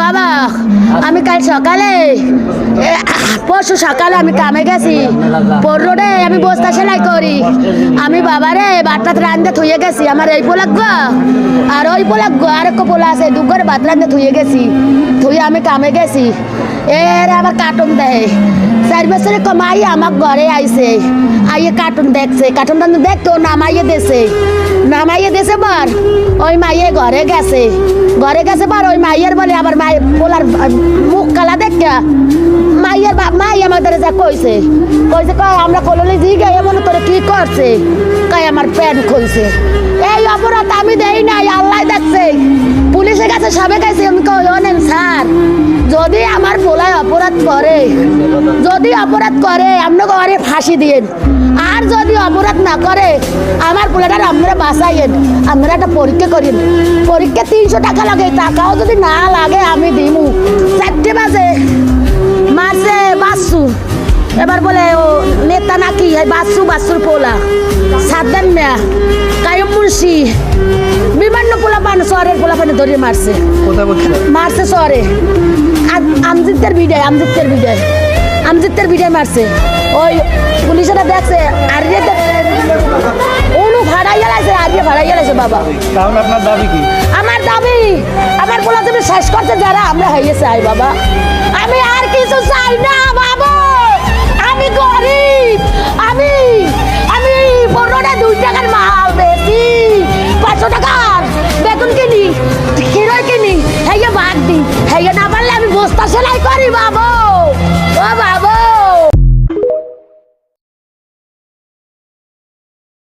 বাবা আমি কাল সকালে পরশু সকালে আমি কামে গেছি পররে আমি বস্তা সেলাই করি আমি বাবারে বাটপাত রান্ধে থুয়ে গেছি আমার এই পোলাগ আর ওই পোলাগ আর এক পোলা আছে দুঘরে ভাত রান্ধে থুয়ে গেছি থুয়ে আমি কামে গেছি এর আবার কার্টুন দেয় 4 বছরে কমাই আমার ঘরে আইছে আইয়ে কার্টুন দেখছে কার্টুনটা দেখতো নামাইয়ে দেশে বার ওই মাইয়ে ঘরে গেছে বার ওই মাইয়ের বলে আবার মাই পোলার মুখ কালা দেখা মাইয়ের মাই আমাদের যা কইছে কয় আমরা কলোনি দিকে এমন তোরে কি করছে কয় আমার প্যান্ট খুলছে এই অপরাধ আমি দেই নাই আল্লাহ দেখছে পুলিশের কাছে সবে গেছে আমি কই অনেন স্যার যদি আমার পোলায় অপরাধ করে আমরা ঘরে ফাঁসি দিয়েন আর যদি অপরাধ না করে আমার পোলাটার আমরা বাঁচাইয়েন আমরা একটা পরীক্ষা করেন পরীক্ষা 300 টাকা লাগে টাকাও যদি না লাগে আমি দিমু 4টে বাজে মারছে বাসু এবার বলে ও নেতা নাকি বাসুর পোলা সাদ্দাম মিয়া কায়ুম মুন্সি বিভিন্ন পোলা পান শহরের পোলা পানে ধরে মারছে শহরে আমজিতের বিদায় মারছে ওই পুলিশেরা দেখছে আর অনু ভাড়াইয়া লাগছে বাবা আপনার দাবি কি আমার পোলা তুমি শেষ করতে যারা আমরা হয়ে চাই বাবা আমি আর কিছু চাই না বাবা আমি গরিব আমি 15টা 2 টাকার